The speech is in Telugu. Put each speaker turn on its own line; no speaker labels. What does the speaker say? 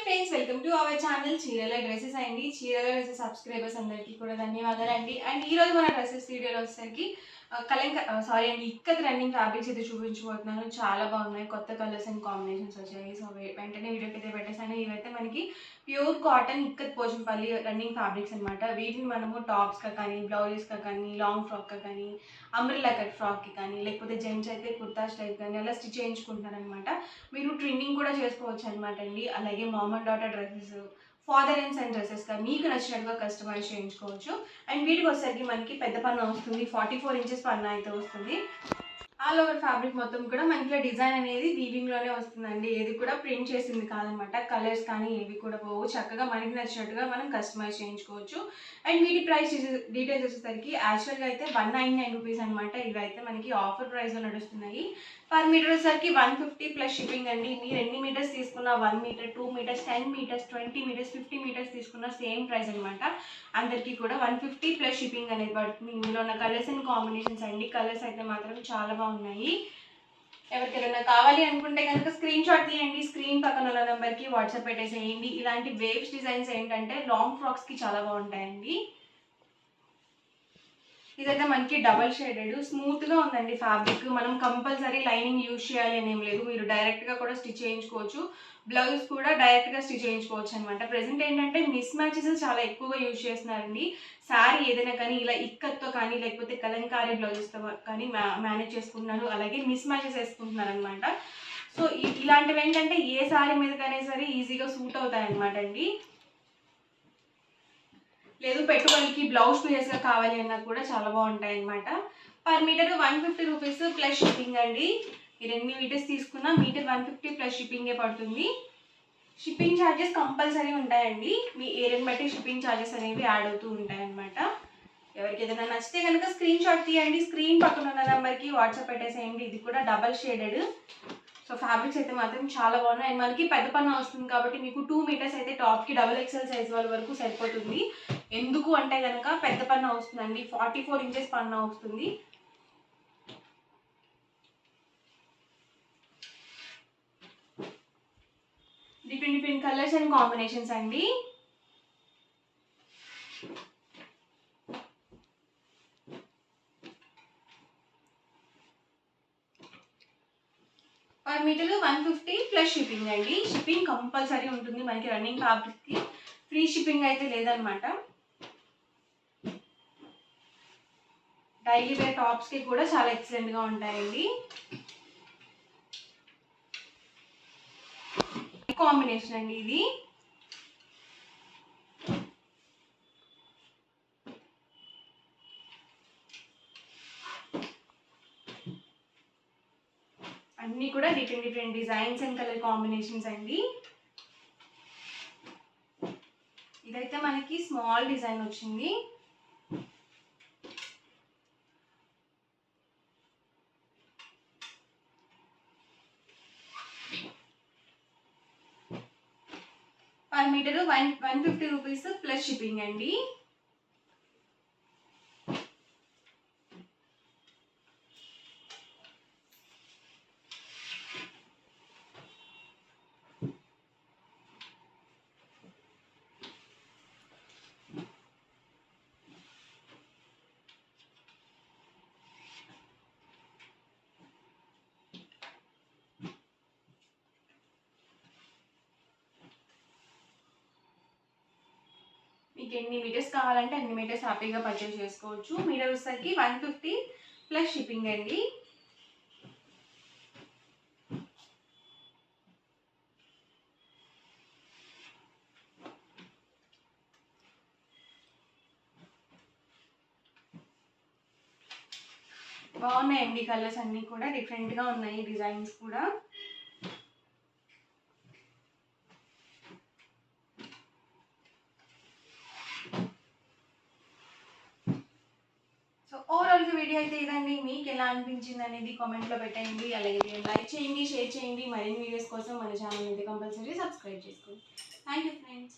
Friends, welcome to our channel చీరల డ్రెస్సెస్ అండి. చీరల డ్రెస్సెస్ సబ్స్క్రైబర్స్ అందరికీ కూడా ధన్యవాదాలు అండి. అండ్ ఈ రోజు మన డ్రెస్సెస్ వీడియోలో వచ్చేసరికి ఇక్కత్ రన్నింగ్ ఫ్యాబ్రిక్స్ అయితే చూపించబోతున్నాను. చాలా బాగున్నాయి, కొత్త కలర్స్ అండ్ కాంబినేషన్స్ వచ్చాయి. సో వెంటనే వీడియోకి అయితే పెట్టేసాను. ఇవైతే మనకి pure cotton ikat Pochampally running fabrics అనమాట. వీటిని మనము టాప్స్గా కానీ, బ్లౌజెస్గా కానీ, లాంగ్ ఫ్రాక్గా కానీ, అంబ్రెల్లా కట్ ఫ్రాక్కి కానీ, లేకపోతే జెంట్స్ అయితే కుర్తా స్టైల్ కానీ అలా స్టిచ్ చేయించుకుంటారనమాట. మీరు ట్రిమ్మింగ్ కూడా చేసుకోవచ్చు అనమాట అండి. అలాగే mom and daughter dresses, father and son డ్రెస్సెస్గా మీకు నచ్చినట్టుగా కస్టమైజ్ చేయించుకోవచ్చు. అండ్ వీటికి వచ్చేసరికి మనకి పెద్ద పన్ను వస్తుంది, 44 ఇంచెస్ పన్ను అయితే వస్తుంది. ఆల్ ఓవర్ ఫ్యాబ్రిక్ మొత్తం కూడా మనకి డిజైన్ అనేది వీవింగ్లోనే వస్తుందండి. ఏది కూడా ప్రింట్ చేసింది కాదనమాట. కలర్స్ కానీ ఏవి కూడా పోవు. చక్కగా మనకి నచ్చినట్టుగా మనం కస్టమైజ్ చేయించుకోవచ్చు. అండ్ వీటి ప్రైస్ డీటెయిల్స్ వచ్చేసరికి యాక్చువల్గా అయితే 199 రూపీస్ అనమాట. ఇవైతే మనకి ఆఫర్ ప్రైస్లో నడుస్తున్నాయి. పర్ మీటర్ వచ్చేసరికి 150 ప్లస్ షిప్పింగ్ అండి. మీరు ఎన్ని మీటర్స్ తీసుకున్నా, 1 metre, 2 metres, 10 metres, 20 metres, 50 metres తీసుకున్న సేమ్ ప్రైస్ అనమాట. అందరికీ కూడా 150 ప్లస్ షిప్పింగ్ అనేది పడుతుంది. ఇందులో ఉన్న కలర్స్ అండ్ కాంబినేషన్స్ అండి. కలర్స్ అయితే మాత్రం చాలా బాగున్నాయి. ఎవరికైనా కావాలి అనుకుంటే కనుక స్క్రీన్ షాట్ తీయండి. స్క్రీన్ పక్కన ఉన్న నెంబర్కి వాట్సాప్ పెట్టేసేయండి. ఇలాంటి వేవ్స్ డిజైన్స్ ఏంటంటే లాంగ్ ఫ్రాక్స్కి చాలా బాగుంటాయండి. ఇదైతే మనకి డబల్ షేడెడ్ స్మూత్గా ఉందండి ఫ్యాబ్రిక్. మనం కంపల్సరీ లైనింగ్ యూజ్ చేయాలి అని ఏం లేదు. మీరు డైరెక్ట్గా కూడా స్టిచ్ చేయించుకోవచ్చు. బ్లౌజ్ కూడా డైరెక్ట్గా స్టిచ్ చేయించుకోవచ్చు అనమాట. ప్రెజెంట్ ఏంటంటే మిస్ మ్యాచెస్ చాలా ఎక్కువగా యూజ్ చేస్తున్నారండి. శారీ ఏదైనా కానీ ఇలా ఇక్కత్తో కానీ, లేకపోతే కలంకారీ బ్లౌజెస్తో కానీ మేనేజ్ చేసుకుంటున్నారు. అలాగే మిస్ మ్యాచెస్ వేసుకుంటున్నారు అనమాట. సో ఇలాంటివి ఏంటంటే ఏ శారీ మీదకైనా సరే ఈజీగా సూట్ అవుతాయి అనమాట అండి. లేదు పెట్టుబడికి బ్లౌజ్ పీసెస్గా కావాలి అన్నా కూడా చాలా బాగుంటాయి అనమాట. Per metre 150 rupees plus shipping అండి. మీరు ఎన్ని మీటర్స్ తీసుకున్నా మీటర్ 150 ప్లస్ షిప్పింగే పడుతుంది. షిప్పింగ్ ఛార్జెస్ కంపల్సరీ ఉంటాయండి. మీ ఏరియాని బట్టి షిప్పింగ్ ఛార్జెస్ అనేవి యాడ్ అవుతూ ఉంటాయన్నమాట. ఎవరికి ఏదైనా నచ్చితే కనుక స్క్రీన్ షాట్ తీయండి. స్క్రీన్ పక్కన ఉన్న నెంబర్కి వాట్సాప్ పెట్టేసేయండి. ఇది కూడా డబల్ షేడెడ్. సో ఫ్యాబ్రిక్స్ అయితే మాత్రం చాలా బాగున్నాయి. అండ్ మనకి పెద్ద పన్ను వస్తుంది కాబట్టి మీకు 2 మీటర్స్ అయితే టాప్కి XXL సైజ్ వాళ్ళ వరకు సరిపోతుంది. ఎందుకు అంటే కనుక పెద్ద పన్ను వస్తుందండి. 44 ఇంచెస్ పన్ను వస్తుంది. డిఫరెంట్ కలర్స్ అండ్ కాంబినేషన్స్ అండి. పర్ మీటర్ 150 ప్లస్ షిప్పింగ్ అండి. షిప్పింగ్ కంపల్సరీ ఉంటుంది. మనకి రన్నింగ్ ఫ్యాబ్రిక్కి ఫ్రీ షిప్పింగ్ అయితే లేదనమాట. డైలీ వేర్ టాప్స్కి కూడా చాలా ఎక్సలెంట్గా ఉంటాయండి. కాంబినేషన్ అండి ఇది. అన్నీ కూడా different designs and colour combinations అండి. ఇదైతే మనకి స్మాల్ డిజైన్ వచ్చింది. Per metre 150 rupees plus shipping అండి. మీకు ఎన్ని మీటర్స్ కావాలంటే అన్ని మీటర్స్ హ్యాపీగా పర్చేస్ చేసుకోవచ్చు. మీటర్ వచ్చేసరికి 150 ప్లస్ షిప్పింగ్ అండి. బాగున్నాయండి కలర్స్ అన్నీ కూడా డిఫరెంట్గా ఉన్నాయి. డిజైన్స్ కూడా ఓవరాల్గా వీడియో అయితే ఇదండి. మీకు ఎలా అనిపించింది అనేది కామెంట్లో పెట్టండి. అలాగే లైక్ చేయండి, షేర్ చేయండి. మరిన్ని వీడియోస్ కోసం మన ఛానల్ అయితే కంపల్సరీ సబ్స్క్రైబ్ చేసుకోండి. Thank you friends.